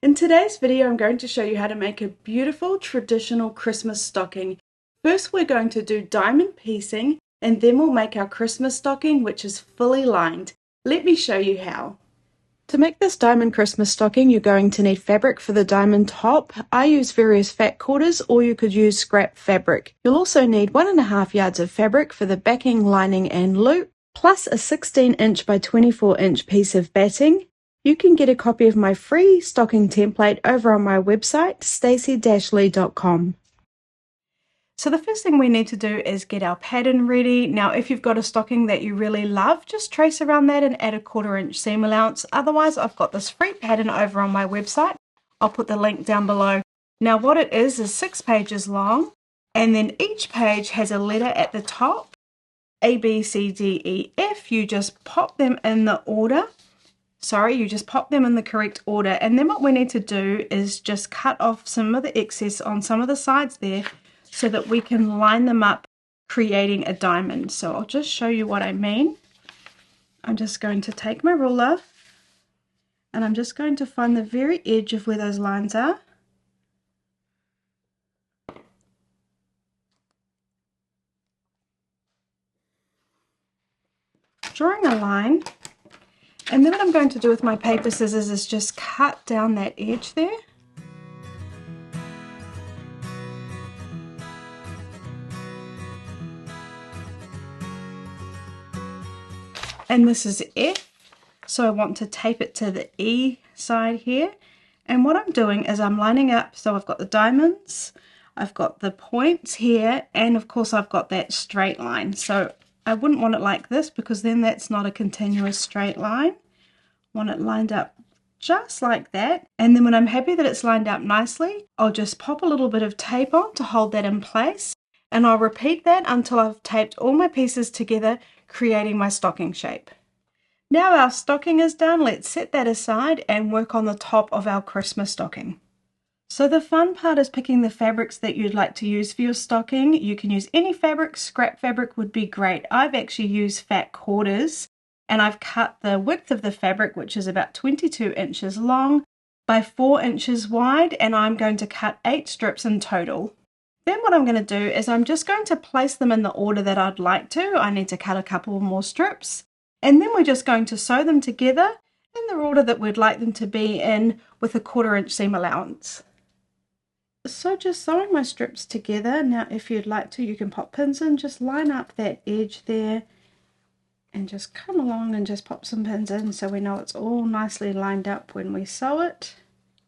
In today's video, I'm going to show you how to make a beautiful traditional Christmas stocking. First, we're going to do diamond piecing, and then we'll make our Christmas stocking, which is fully lined. Let me show you how. To make this diamond Christmas stocking, you're going to need fabric for the diamond top. I use various fat quarters, or you could use scrap fabric. You'll also need 1.5 yards of fabric for the backing, lining, and loop, plus a 16-inch by 24-inch piece of batting. You can get a copy of my free stocking template over on my website, stacey-lee.com. So the first thing we need to do is get our pattern ready. Now, if you've got a stocking that you really love, just trace around that and add a 1/4 inch seam allowance. Otherwise, I've got this free pattern over on my website. I'll put the link down below. Now, what it is 6 pages long, and then each page has a letter at the top, A, B, C, D, E, F. You just pop them in the order. You just pop them in the correct order, and then what we need to do is just cut off some of the excess on some of the sides there so that we can line them up, creating a diamond. So I'll just show you what I mean. I'm just going to take my ruler and I'm just going to find the very edge of where those lines are. Drawing a line. And then what I'm going to do with my paper scissors is just cut down that edge there. And this is F, so I want to tape it to the E side here. And what I'm doing is I'm lining up, so I've got the diamonds, I've got the points here, and of course I've got that straight line. So I wouldn't want it like this because then that's not a continuous straight line. I want it lined up just like that. And then when I'm happy that it's lined up nicely, I'll just pop a little bit of tape on to hold that in place. And I'll repeat that until I've taped all my pieces together, creating my stocking shape. Now our stocking is done, let's set that aside and work on the top of our Christmas stocking. So the fun part is picking the fabrics that you'd like to use for your stocking. You can use any fabric, scrap fabric would be great. I've actually used fat quarters and I've cut the width of the fabric, which is about 22 inches long by 4 inches wide, and I'm going to cut 8 strips in total. Then what I'm going to do is I'm just going to place them in the order that I'd like to. I need to cut a couple more strips. And then we're just going to sew them together in the order that we'd like them to be in, with a 1/4 inch seam allowance. So just sewing my strips together. Now if you'd like to, you can pop pins in, just line up that edge there and just come along and just pop some pins in so we know it's all nicely lined up when we sew it.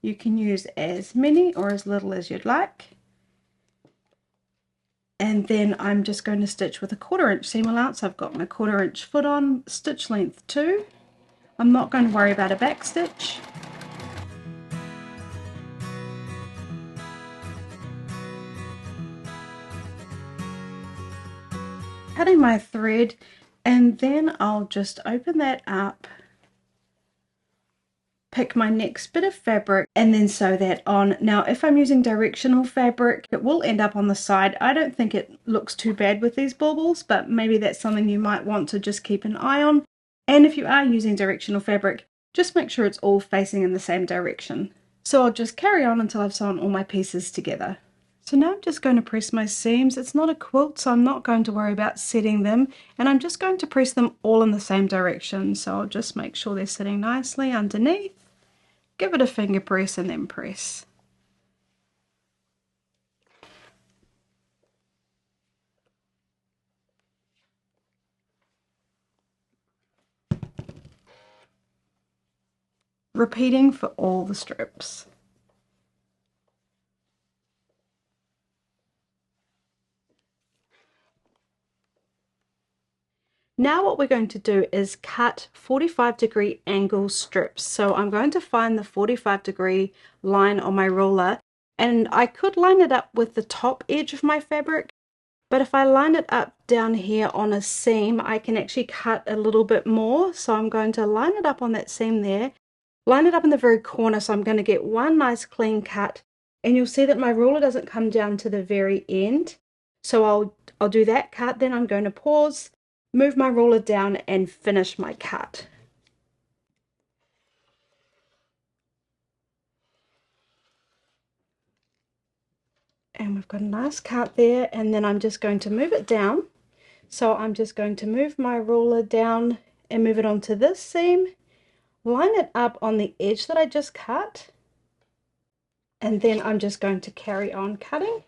You can use as many or as little as you'd like. And then I'm just going to stitch with a 1/4 inch seam allowance. I've got my 1/4 inch foot on, stitch length 2. I'm not going to worry about a back stitch. Cutting my thread, and then I'll just open that up, pick my next bit of fabric and then sew that on. Now if I'm using directional fabric, it will end up on the side. I don't think it looks too bad with these baubles, but maybe that's something you might want to just keep an eye on. And if you are using directional fabric, just make sure it's all facing in the same direction. So I'll just carry on until I've sewn all my pieces together. So now I'm just going to press my seams. It's not a quilt, so I'm not going to worry about setting them, and I'm just going to press them all in the same direction. So I'll just make sure they're sitting nicely underneath. Give it a finger press and then press. Repeating for all the strips. Now what we're going to do is cut 45-degree angle strips. So I'm going to find the 45-degree line on my ruler, and I could line it up with the top edge of my fabric, but if I line it up down here on a seam, I can actually cut a little bit more. So I'm going to line it up on that seam there, line it up in the very corner, so I'm going to get one nice clean cut, and you'll see that my ruler doesn't come down to the very end. So I'll do that cut, then I'm going to pause, move my ruler down and finish my cut. And we've got a nice cut there, and then I'm just going to move it down. So I'm just going to move my ruler down and move it onto this seam, line it up on the edge that I just cut, and then I'm just going to carry on cutting.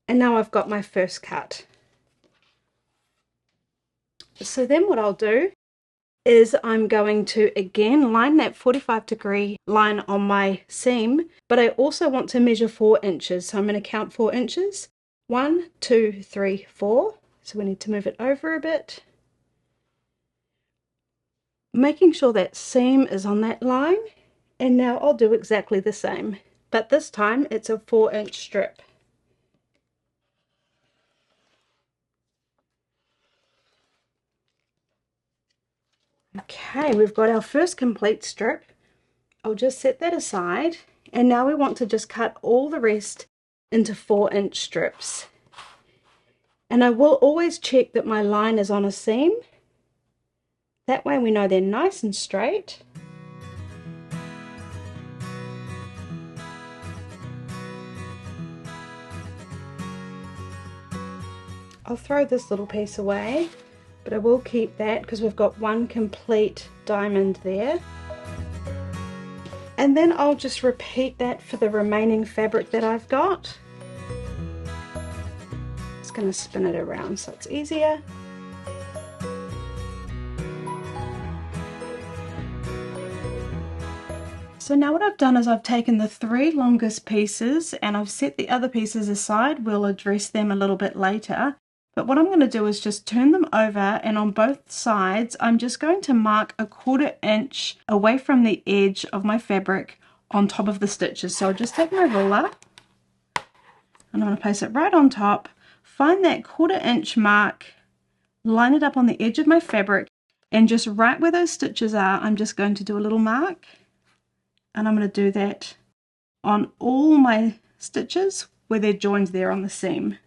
And now I've got my first cut. So then what I'll do is I'm going to again line that 45-degree line on my seam, but I also want to measure 4 inches. So I'm going to count 4 inches. 1, 2, 3, 4. So we need to move it over a bit, making sure that seam is on that line. And now I'll do exactly the same, but this time it's a 4-inch strip. Okay, we've got our first complete strip. I'll just set that aside, and now we want to just cut all the rest into 4-inch strips. And I will always check that my line is on a seam. That way we know they're nice and straight. I'll throw this little piece away, but I will keep that because we've got one complete diamond there. And then I'll just repeat that for the remaining fabric that I've got. Just going to spin it around so it's easier. So now what I've done is I've taken the 3 longest pieces and I've set the other pieces aside. We'll address them a little bit later. But what I'm going to do is just turn them over, and on both sides I'm just going to mark a 1/4 inch away from the edge of my fabric on top of the stitches. So I'll just take my ruler and I'm going to place it right on top, find that 1/4 inch mark, line it up on the edge of my fabric, and just right where those stitches are I'm just going to do a little mark. And I'm going to do that on all my stitches where they're joined there on the seam.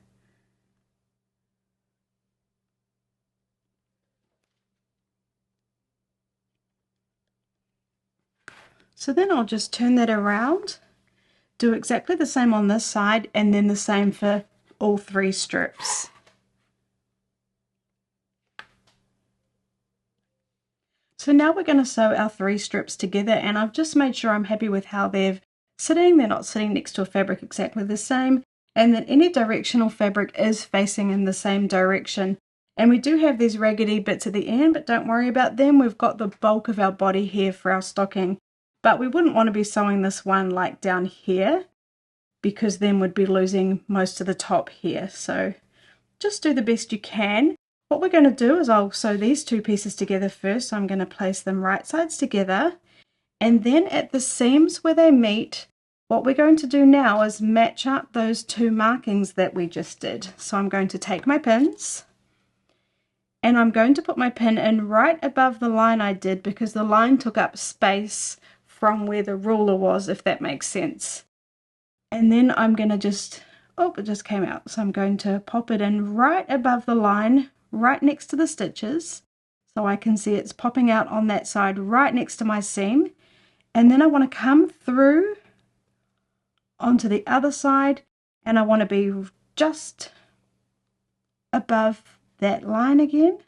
So then I'll just turn that around, do exactly the same on this side, and then the same for all 3 strips. So now we're going to sew our 3 strips together, and I've just made sure I'm happy with how they're sitting. They're not sitting next to a fabric exactly the same, and that any directional fabric is facing in the same direction. And we do have these raggedy bits at the end, but don't worry about them. We've got the bulk of our body here for our stocking. But we wouldn't want to be sewing this one like down here, because then we'd be losing most of the top here. So just do the best you can. What we're going to do is I'll sew these 2 pieces together first. So I'm going to place them right sides together, and then at the seams where they meet, what we're going to do now is match up those 2 markings that we just did. So I'm going to take my pins, and I'm going to put my pin in right above the line I did, because the line took up space from where the ruler was, if that makes sense. And then I'm going to just, oh, it just came out. So I'm going to pop it in right above the line, right next to the stitches, so I can see it's popping out on that side right next to my seam. And then I want to come through onto the other side, and I want to be just above that line again,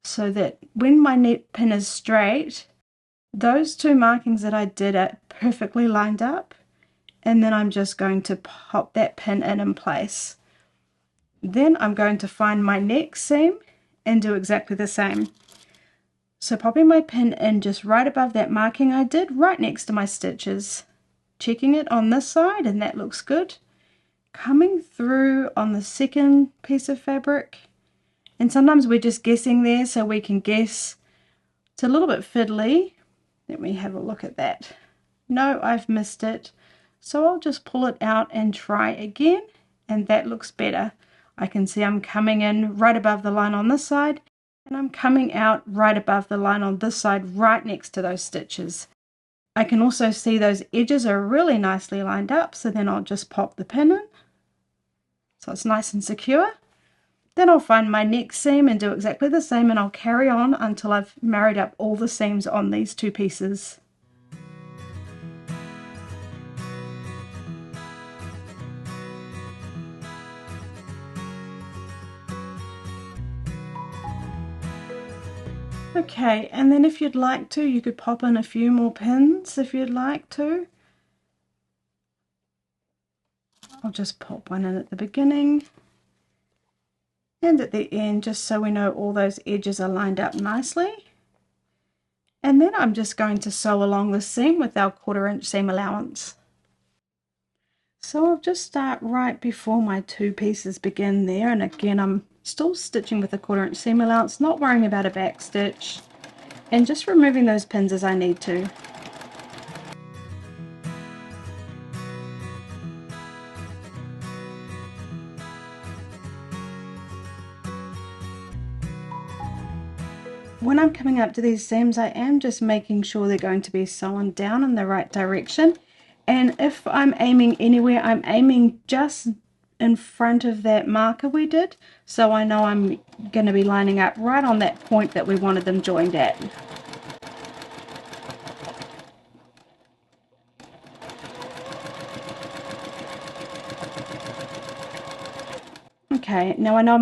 so that when my net pin is straight, those 2 markings that I did are perfectly lined up. And then I'm just going to pop that pin in place. Then I'm going to find my next seam and do exactly the same. So popping my pin in just right above that marking I did, right next to my stitches. Checking it on this side, and that looks good. Coming through on the second piece of fabric. And sometimes we're just guessing there, so we can guess. It's a little bit fiddly. Let me have a look at that. No, I've missed it. So I'll just pull it out and try again, and that looks better. I can see I'm coming in right above the line on this side, and I'm coming out right above the line on this side, right next to those stitches. I can also see those edges are really nicely lined up, so then I'll just pop the pin in, so it's nice and secure. Then I'll find my next seam and do exactly the same, and I'll carry on until I've married up all the seams on these 2 pieces. Okay, and then if you'd like to, you could pop in a few more pins if you'd like to. I'll just pop one in at the beginning and at the end, just so we know all those edges are lined up nicely. And then I'm just going to sew along the seam with our 1/4 inch seam allowance. So I'll just start right before my 2 pieces begin there, and again I'm still stitching with a 1/4 inch seam allowance, not worrying about a back stitch, and just removing those pins as I need to. When I'm coming up to these seams, I am just making sure they're going to be sewn down in the right direction. And if I'm aiming anywhere, I'm aiming just in front of that marker we did. So I know I'm going to be lining up right on that point that we wanted them joined at. Okay, now I know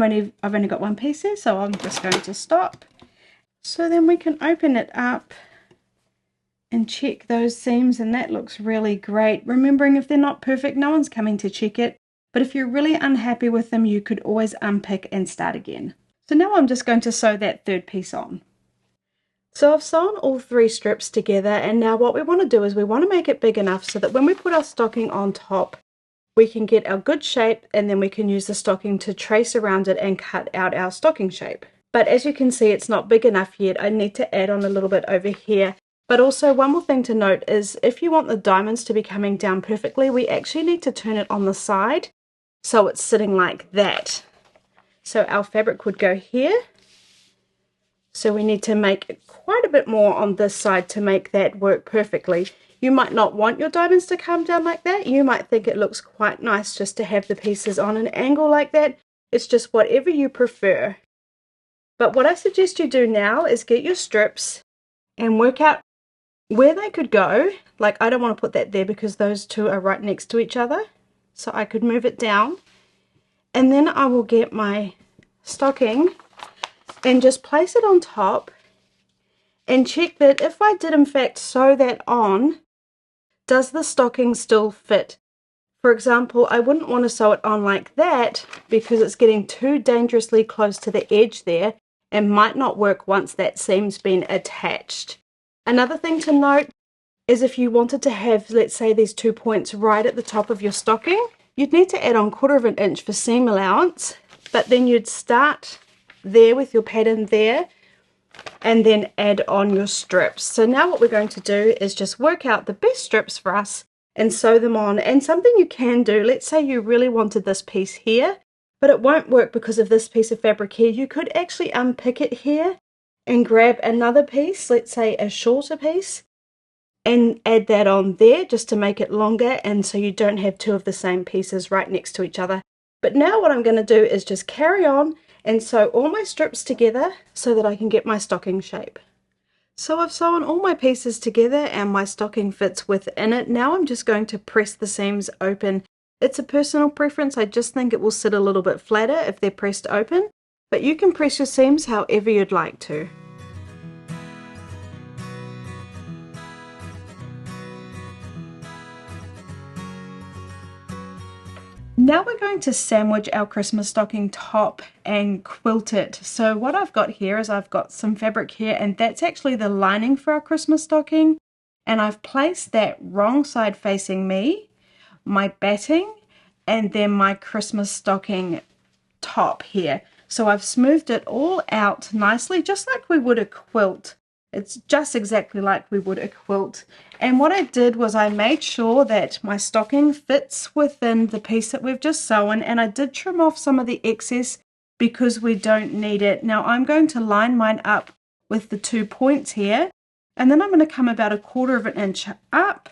I've only got 1 piece here, so I'm just going to stop. So then we can open it up and check those seams, and that looks really great. Remembering, if they're not perfect, no one's coming to check it, but if you're really unhappy with them, you could always unpick and start again. So now I'm just going to sew that 3rd piece on. So I've sewn all 3 strips together, and now what we want to do is we want to make it big enough so that when we put our stocking on top, we can get our good shape, and then we can use the stocking to trace around it and cut out our stocking shape. But as you can see, it's not big enough yet. I need to add on a little bit over here. But also, one more thing to note is, if you want the diamonds to be coming down perfectly, we actually need to turn it on the side so it's sitting like that. So our fabric would go here. So we need to make quite a bit more on this side to make that work perfectly. You might not want your diamonds to come down like that. You might think it looks quite nice just to have the pieces on an angle like that. It's just whatever you prefer. But what I suggest you do now is get your strips and work out where they could go. Like, I don't want to put that there because those 2 are right next to each other. So I could move it down. And then I will get my stocking and just place it on top and check that if I did in fact sew that on, does the stocking still fit? For example, I wouldn't want to sew it on like that because it's getting too dangerously close to the edge there and might not work once that seam's been attached. Another thing to note is, if you wanted to have, let's say, these 2 points right at the top of your stocking, you'd need to add on 1/4 inch for seam allowance, but then you'd start there with your pattern there and then add on your strips. So now what we're going to do is just work out the best strips for us and sew them on. And something you can do, let's say you really wanted this piece here, but it won't work because of this piece of fabric here, you could actually unpick it here and grab another piece, let's say a shorter piece, and add that on there just to make it longer, and so you don't have 2 of the same pieces right next to each other. But now what I'm going to do is just carry on and sew all my strips together so that I can get my stocking shape. So I've sewn all my pieces together and my stocking fits within it. Now I'm just going to press the seams open. It's a personal preference. I just think it will sit a little bit flatter if they're pressed open, but you can press your seams however you'd like to. Now we're going to sandwich our Christmas stocking top and quilt it. So what I've got here is I've got some fabric here, and that's actually the lining for our Christmas stocking. And I've placed that wrong side facing me, my batting, and then my Christmas stocking top here. So I've smoothed it all out nicely, just like we would a quilt. It's just exactly like we would a quilt. And what I did was I made sure that my stocking fits within the piece that we've just sewn, and I did trim off some of the excess because we don't need it. Now I'm going to line mine up with the 2 points here, and then I'm going to come about 1/4 inch up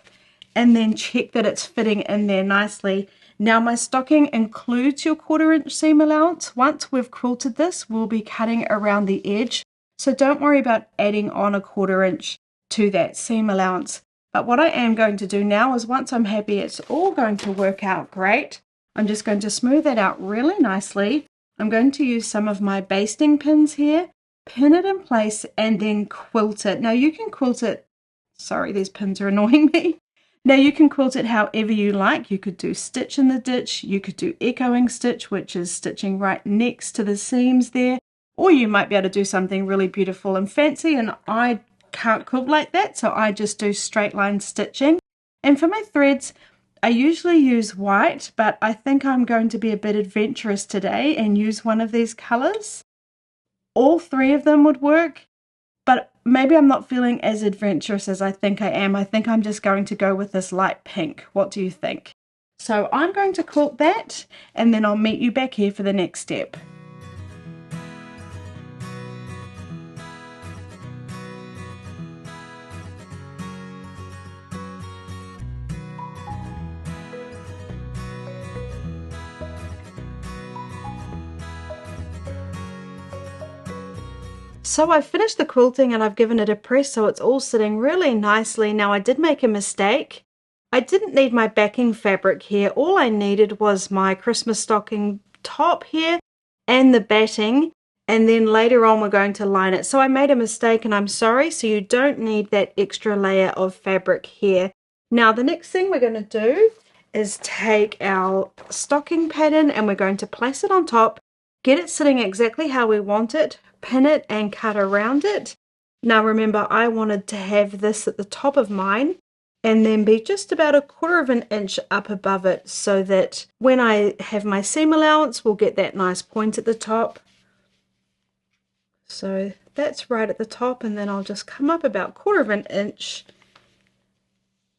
and then check that it's fitting in there nicely. Now my stocking includes your 1/4 inch seam allowance. Once we've quilted this, we'll be cutting around the edge. So don't worry about adding on 1/4 inch to that seam allowance. But what I am going to do now is, once I'm happy it's all going to work out great, I'm just going to smooth that out really nicely. I'm going to use some of my basting pins here pin it in place, and then quilt it. Now you can quilt it, sorry, these pins are annoying me. Now you can quilt it however you like. You could do stitch in the ditch, you could do echoing stitch, which is stitching right next to the seams there, or you might be able to do something really beautiful and fancy, and I can't quilt like that, so I just do straight line stitching. And for my threads, I usually use white, but I think I'm going to be a bit adventurous today and use one of these colors. All three of them would work, but maybe I'm not feeling as adventurous as I think I am. I think I'm just going to go with this light pink. What do you think? So I'm going to quilt that, and then I'll meet you back here for the next step. So I've finished the quilting and I've given it a press, so it's all sitting really nicely. Now I did make a mistake. I didn't need my backing fabric here. All I needed was my Christmas stocking top here and the batting, and then later on we're going to line it. So I made a mistake and I'm sorry. So you don't need that extra layer of fabric here. Now the next thing we're going to do is take our stocking pattern and we're going to place it on top, get it sitting exactly how we want it, pin it and cut around it. Now remember, I wanted to have this at the top of mine and then be just about 1/4 of an inch up above it, so that when I have my seam allowance, we'll get that nice point at the top. So that's right at the top, and then I'll just come up about 1/4 of an inch,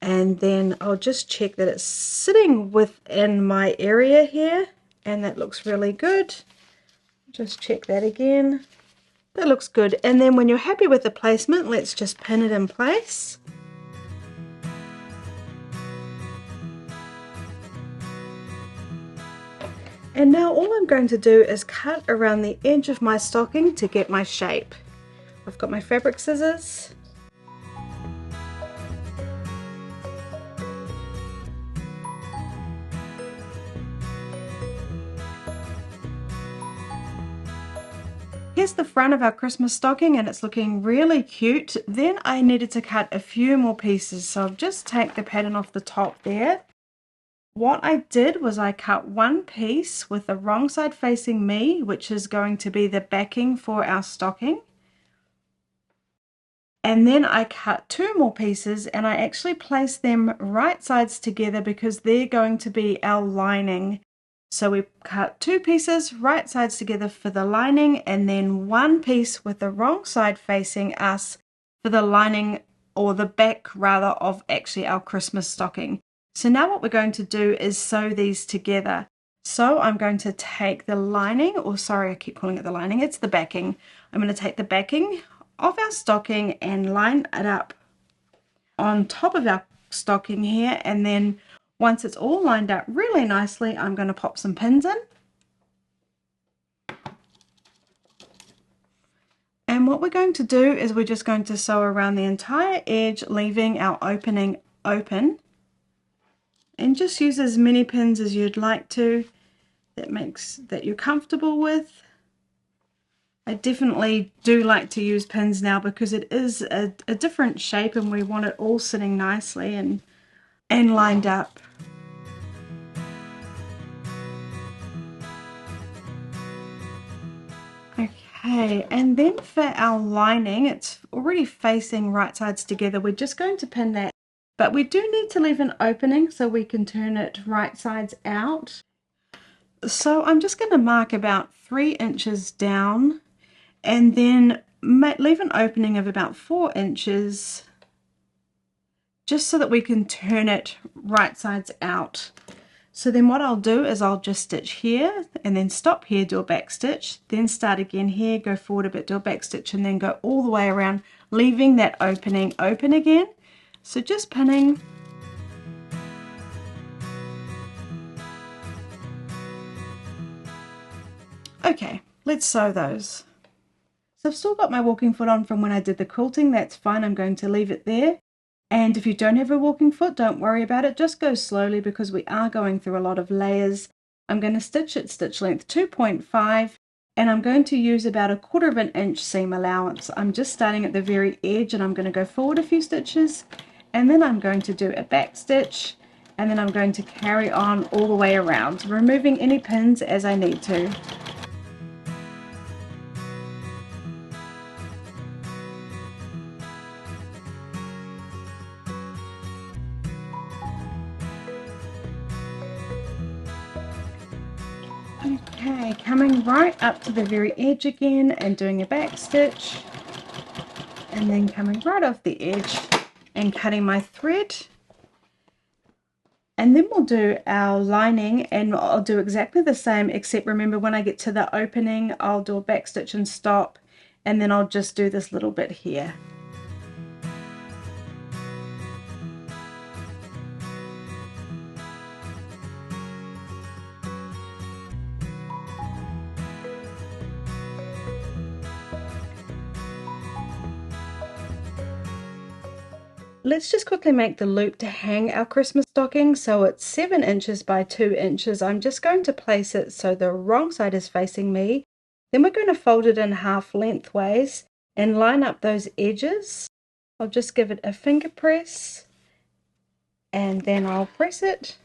and then I'll just check that it's sitting within my area here, and that looks really good. Just check that again. That looks good. And then when you're happy with the placement, let's just pin it in place. And now all I'm going to do is cut around the edge of my stocking to get my shape. I've got my fabric scissors. Here's the front of our Christmas stocking and it's looking really cute. Then I needed to cut a few more pieces, so I've just taken the pattern off the top there. What I did was I cut one piece with the wrong side facing me, which is going to be the backing for our stocking. And then I cut 2 more pieces and I actually placed them right sides together because they're going to be our lining. So we cut 2 pieces right sides together for the lining, and then 1 piece with the wrong side facing us for the lining, or the back rather, of actually our Christmas stocking. So now what we're going to do is sew these together. So I'm going to take the lining, or sorry, I keep calling it the lining, it's the backing. I'm going to take the backing of our stocking and line it up on top of our stocking here, and then once it's all lined up really nicely, I'm going to pop some pins in. And what we're going to do is we're just going to sew around the entire edge, leaving our opening open. And just use as many pins as you'd like to, that you're comfortable with. I definitely do like to use pins now because it is a different shape and we want it all sitting nicely and lined up. Okay, and then for our lining, it's already facing right sides together. We're just going to pin that, but we do need to leave an opening so we can turn it right sides out. So I'm just going to mark about 3 inches down and then leave an opening of about 4 inches just so that we can turn it right sides out. So then what I'll do is I'll just stitch here and then stop here, do a back stitch, then start again here, go forward a bit, do a back stitch, and then go all the way around, leaving that opening open again. So just pinning. Okay, let's sew those. So I've still got my walking foot on from when I did the quilting. That's fine, I'm going to leave it there. And if you don't have a walking foot, don't worry about it. Just go slowly because we are going through a lot of layers. I'm going to stitch at stitch length 2.5 And I'm going to use about 1/4 of an inch seam allowance. I'm just starting at the very edge and I'm going to go forward a few stitches, and then I'm going to do a back stitch, and then I'm going to carry on all the way around, removing any pins as I need to. Okay, coming right up to the very edge again and doing a back stitch, and then coming right off the edge and cutting my thread. And then we'll do our lining, and I'll do exactly the same, except remember when I get to the opening I'll do a back stitch and stop, and then I'll just do this little bit here. Let's just quickly make the loop to hang our Christmas stocking. So it's 7 inches by 2 inches. I'm just going to place it so the wrong side is facing me. Then we're going to fold it in half lengthways and line up those edges. I'll just give it a finger press and then I'll press it.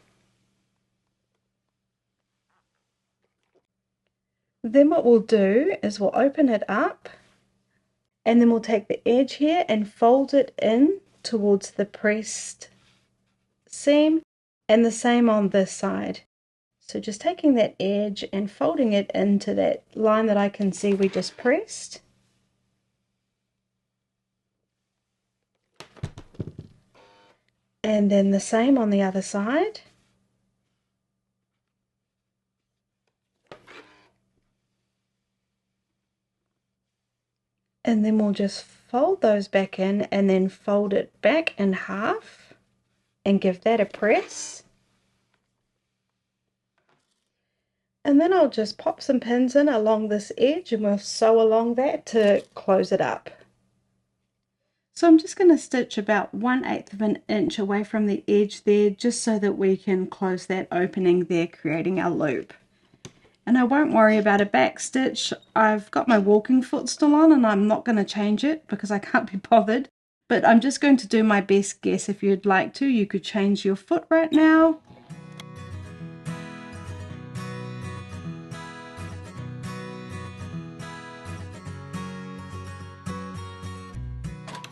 Then what we'll do is we'll open it up, and then we'll take the edge here and fold it in towards the pressed seam, and the same on this side. So just taking that edge and folding it into that line that I can see we just pressed. And then the same on the other side. And then we'll just fold those back in and then fold it back in half and give that a press. And then I'll just pop some pins in along this edge and we'll sew along that to close it up. So I'm just going to stitch about 1/8 of an inch away from the edge there, just so that we can close that opening there, creating our loop. And I won't worry about a back stitch. I've got my walking foot still on and I'm not going to change it because I can't be bothered. But I'm just going to do my best guess. If you'd like to, you could change your foot right now.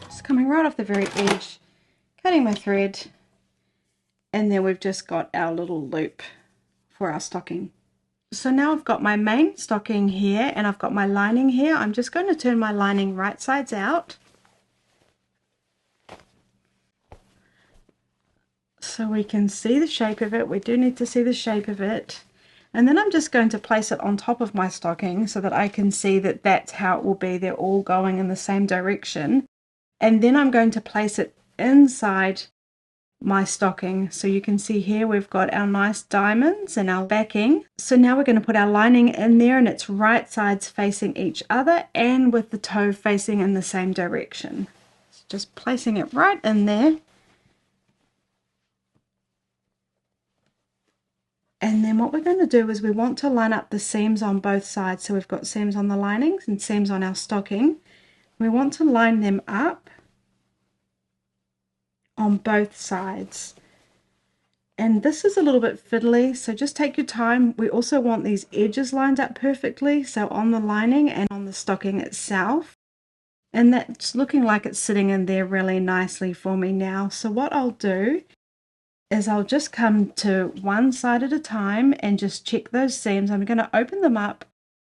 Just coming right off the very edge, cutting my thread, and then we've just got our little loop for our stocking. So now I've got my main stocking here and I've got my lining here. I'm just going to turn my lining right sides out so we can see the shape of it. We do need to see the shape of it. And then I'm just going to place it on top of my stocking so that I can see that that's how it will be. They're all going in the same direction. And then I'm going to place it inside my stocking. So you can see here we've got our nice diamonds and our backing. So now we're going to put our lining in there, and it's right sides facing each other and with the toe facing in the same direction. So just placing it right in there. And then what we're going to do is we want to line up the seams on both sides. So we've got seams on the linings and seams on our stocking. We want to line them up on both sides. And this is a little bit fiddly, so just take your time. We also want these edges lined up perfectly, so on the lining and on the stocking itself. And that's looking like it's sitting in there really nicely for me now. So what I'll do is I'll just come to one side at a time and just check those seams. I'm going to open them up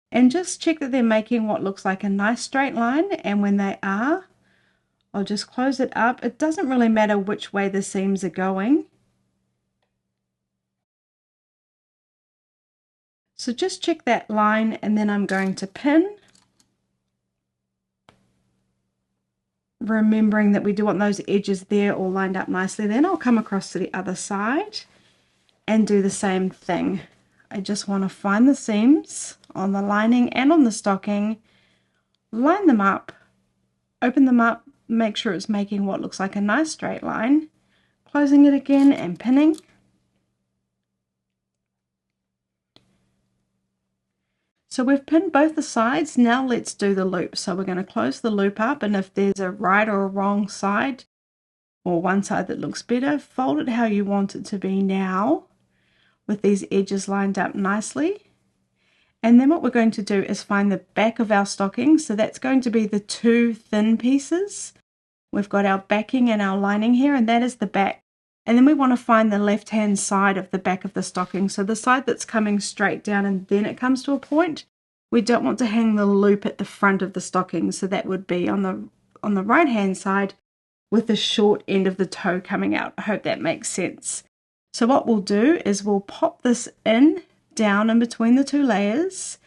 and just check that they're making what looks like a nice straight line, and when they are, I'll just close it up. It doesn't really matter which way the seams are going. So just check that line, and then I'm going to pin. Remembering that we do want those edges there all lined up nicely. Then I'll come across to the other side and do the same thing. I just want to find the seams on the lining and on the stocking, line them up, open them up, make sure it's making what looks like a nice straight line, closing it again and pinning. So we've pinned both the sides. Now let's do the loop. So we're going to close the loop up, and if there's a right or a wrong side, or one side that looks better, fold it how you want it to be now, with these edges lined up nicely. And then what we're going to do is find the back of our stocking. So that's going to be the two thin pieces. We've got our backing and our lining here, and that is the back. And then we want to find the left hand side of the back of the stocking. So the side that's coming straight down and then it comes to a point. We don't want to hang the loop at the front of the stocking. So that would be on the right hand side with the short end of the toe coming out. I hope that makes sense. So what we'll do is we'll pop this down in between the two layers.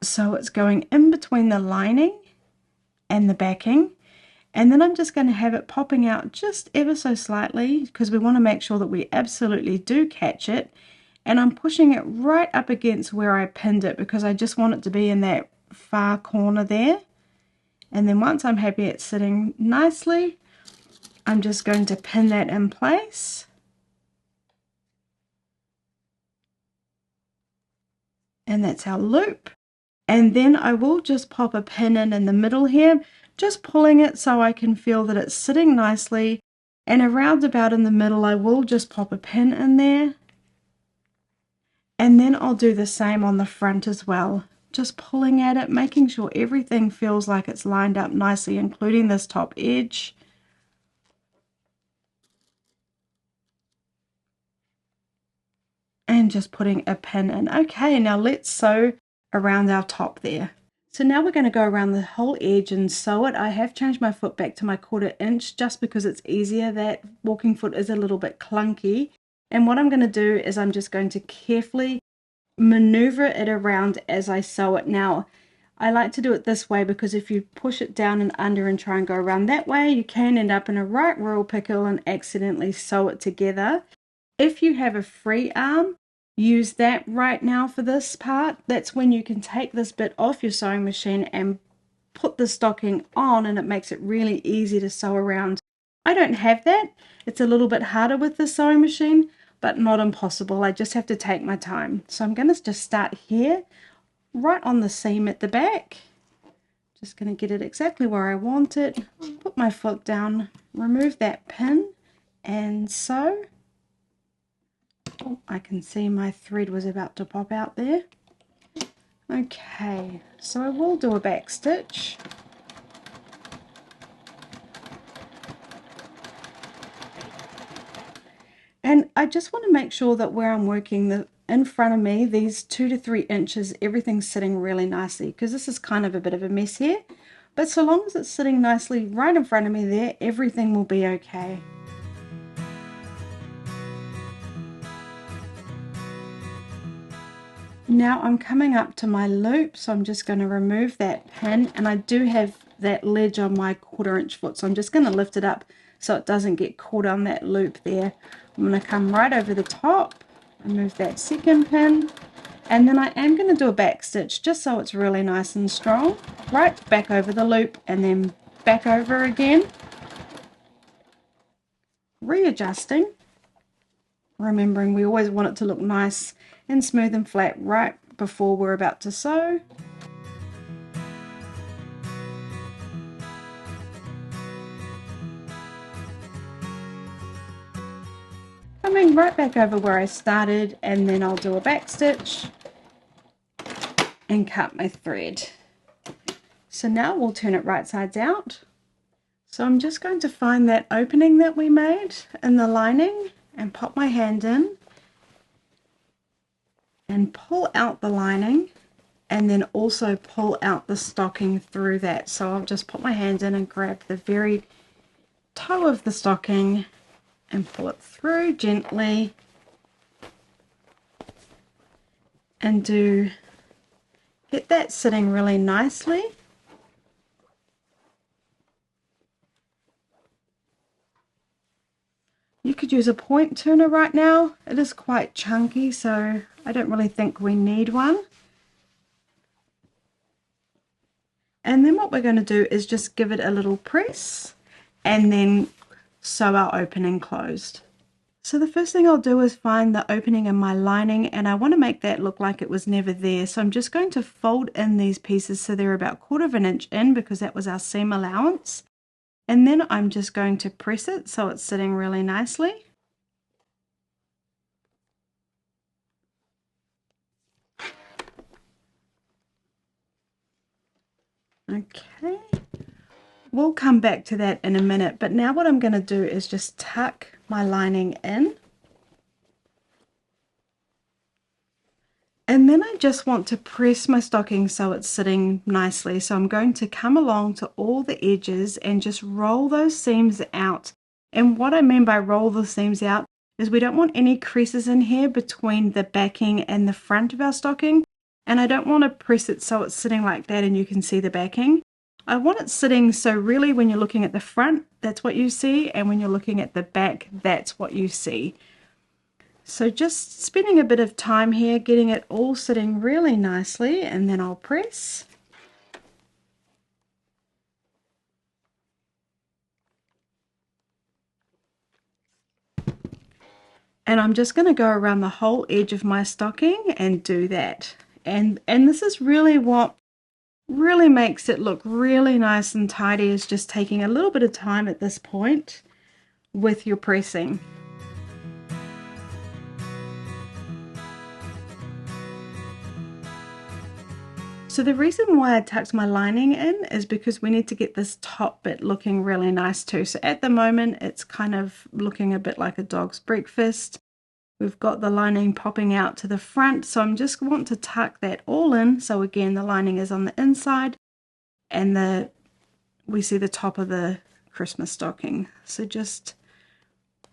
So it's going in between the lining and the backing, and then I'm just going to have it popping out just ever so slightly because we want to make sure that we absolutely do catch it, and I'm pushing it right up against where I pinned it because I just want it to be in that far corner there. And then once I'm happy it's sitting nicely, I'm just going to pin that in place. And that's our loop. And then I will just pop a pin in the middle here, just pulling it so I can feel that it's sitting nicely. And around about in the middle, I will just pop a pin in there. And then I'll do the same on the front as well. Just pulling at it, making sure everything feels like it's lined up nicely, including this top edge. And just putting a pin in. Okay, now let's sew around our top there. So now we're going to go around the whole edge and sew it. I have changed my foot back to my 1/4 inch just because it's easier. That walking foot is a little bit clunky. And what I'm going to do is I'm just going to carefully maneuver it around as I sew it. Now, I like to do it this way because if you push it down and under and try and go around that way, you can end up in a right royal pickle and accidentally sew it together. If you have a free arm, use that right now for this part. That's when you can take this bit off your sewing machine and put the stocking on, and it makes it really easy to sew around. I don't have that. It's a little bit harder with the sewing machine, but not impossible. I just have to take my time. So I'm going to just start here, right on the seam at the back. Just going to get it exactly where I want it. Put my foot down, remove that pin, and sew. Oh, I can see my thread was about to pop out there. Okay, so I will do a back stitch. And I just want to make sure that where I'm working in front of me, these 2 to 3 inches, everything's sitting really nicely, because this is kind of a bit of a mess here. But so long as it's sitting nicely right in front of me there, everything will be okay. Now I'm coming up to my loop, so I'm just going to remove that pin, and I do have that ledge on my 1/4 inch foot, so I'm just going to lift it up so it doesn't get caught on that loop there. I'm going to come right over the top, remove that second pin, and then I am going to do a back stitch just so it's really nice and strong. Right back over the loop and then back over again, readjusting, remembering we always want it to look nice and smooth and flat right before we're about to sew. Coming right back over where I started, and then I'll do a back stitch and cut my thread. So now we'll turn it right sides out. So I'm just going to find that opening that we made in the lining and pop my hand in and pull out the lining, and then also pull out the stocking through that. So I'll just put my hand in and grab the very toe of the stocking and pull it through gently, and get that sitting really nicely. You could use a point turner right now. It is quite chunky, so I don't really think we need one. And then what we're going to do is just give it a little press and then sew our opening closed. So the first thing I'll do is find the opening in my lining, and I want to make that look like it was never there. So I'm just going to fold in these pieces so they're about 1/4 of an inch in, because that was our seam allowance. And then I'm just going to press it so it's sitting really nicely. Okay, we'll come back to that in a minute, but now what I'm going to do is just tuck my lining in. And then I just want to press my stocking so it's sitting nicely. So I'm going to come along to all the edges and just roll those seams out. And what I mean by roll the seams out is we don't want any creases in here between the backing and the front of our stocking. And I don't want to press it so it's sitting like that and you can see the backing. I want it sitting so really when you're looking at the front, that's what you see. And when you're looking at the back, that's what you see. So just spending a bit of time here, getting it all sitting really nicely, and then I'll press. And I'm just going to go around the whole edge of my stocking and do that. And this is really what really makes it look really nice and tidy, is just taking a little bit of time at this point with your pressing. So the reason why I tucked my lining in is because we need to get this top bit looking really nice too. So at the moment it's kind of looking a bit like a dog's breakfast. We've got the lining popping out to the front, so I'm just want to tuck that all in. So again, the lining is on the inside and we see the top of the Christmas stocking. So just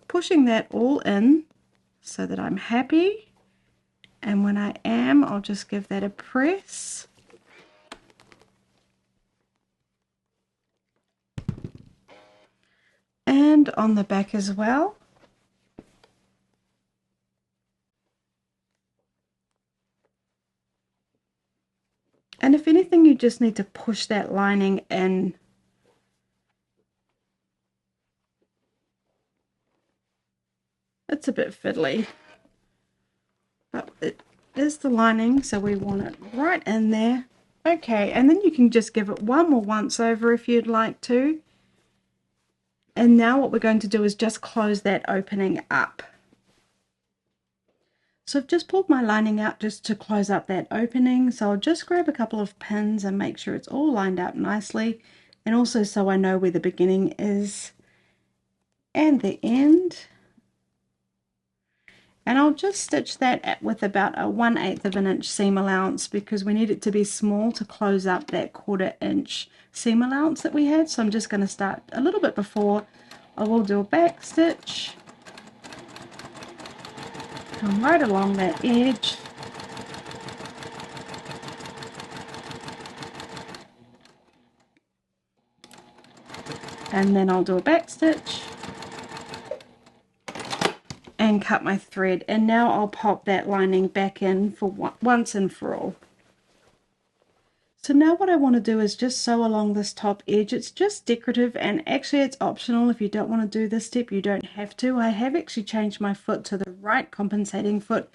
pushing that all in so that I'm happy. And when I am, I'll just give that a press. And on the back as well. And if anything, you just need to push that lining in. It's a bit fiddly, but it is the lining, so we want it right in there. Okay, and then you can just give it one more once over if you'd like to. And now what we're going to do is just close that opening up. So I've just pulled my lining out just to close up that opening. So I'll just grab a couple of pins and make sure it's all lined up nicely. And also so I know where the beginning is and the end. And I'll just stitch that with about a 1/8 of an inch seam allowance, because we need it to be small to close up that 1/4 inch seam allowance that we had. So I'm just going to start a little bit before. I will do a back stitch, come right along that edge, and then I'll do a back stitch and cut my thread. And now I'll pop that lining back in for once and for all. So now what I want to do is just sew along this top edge. It's just decorative, and actually it's optional. If you don't want to do this step, you don't have to. I have actually changed my foot to the right compensating foot,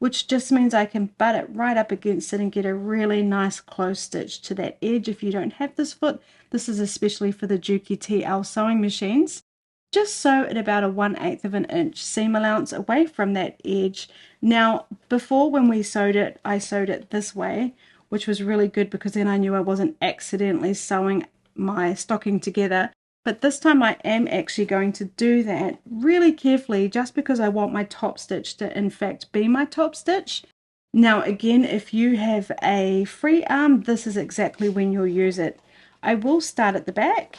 which just means I can butt it right up against it and get a really nice close stitch to that edge. If you don't have this foot, this is especially for the Juki TL sewing machines. Just sew at about a 1/8 of an inch seam allowance away from that edge. Now, before when we sewed it, I sewed it this way, which was really good because then I knew I wasn't accidentally sewing my stocking together. But this time I am actually going to do that really carefully, just because I want my top stitch to in fact be my top stitch. Now again, if you have a free arm, this is exactly when you'll use it. I will start at the back.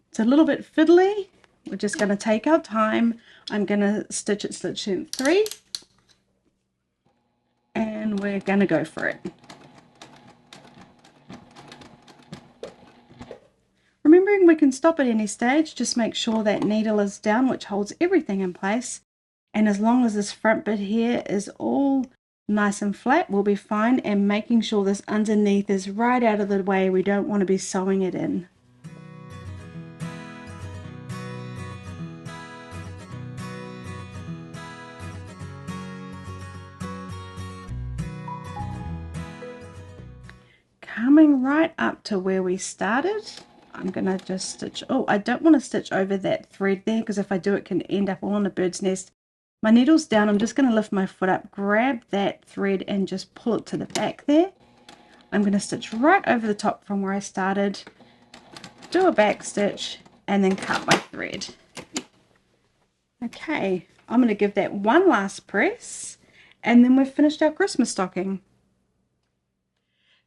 It's a little bit fiddly. We're just going to take our time. I'm going to stitch in 3. And we're going to go for it. Remembering we can stop at any stage, just make sure that needle is down, which holds everything in place. And as long as this front bit here is all nice and flat, we'll be fine. And making sure this underneath is right out of the way. We don't want to be sewing it in. coming right up to where we started. I'm going to just stitch. Oh, I don't want to stitch over that thread there, because if I do, it can end up all in a bird's nest. My needle's down. I'm just going to lift my foot up, grab that thread and just pull it to the back there. I'm going to stitch right over the top from where I started, do a back stitch, and then cut my thread. Okay, I'm going to give that one last press, and then we've finished our Christmas stocking.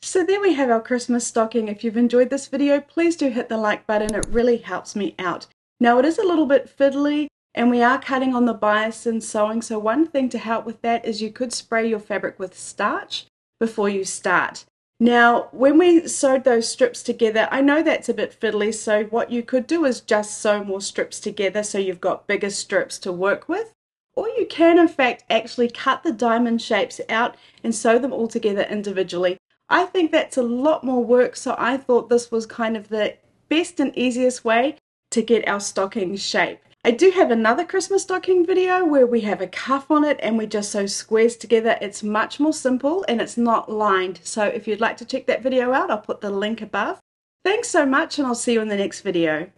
So there we have our Christmas stocking. If you've enjoyed this video, please do hit the like button. It really helps me out. Now, it is a little bit fiddly, and we are cutting on the bias and sewing, so one thing to help with that is you could spray your fabric with starch before you start. Now, when we sewed those strips together, I know that's a bit fiddly, so what you could do is just sew more strips together so you've got bigger strips to work with. Or you can, in fact, actually cut the diamond shapes out and sew them all together individually. I think that's a lot more work, so I thought this was kind of the best and easiest way to get our stocking shape. I do have another Christmas stocking video where we have a cuff on it and we just sew squares together. It's much more simple and it's not lined. So if you'd like to check that video out, I'll put the link above. Thanks so much, and I'll see you in the next video.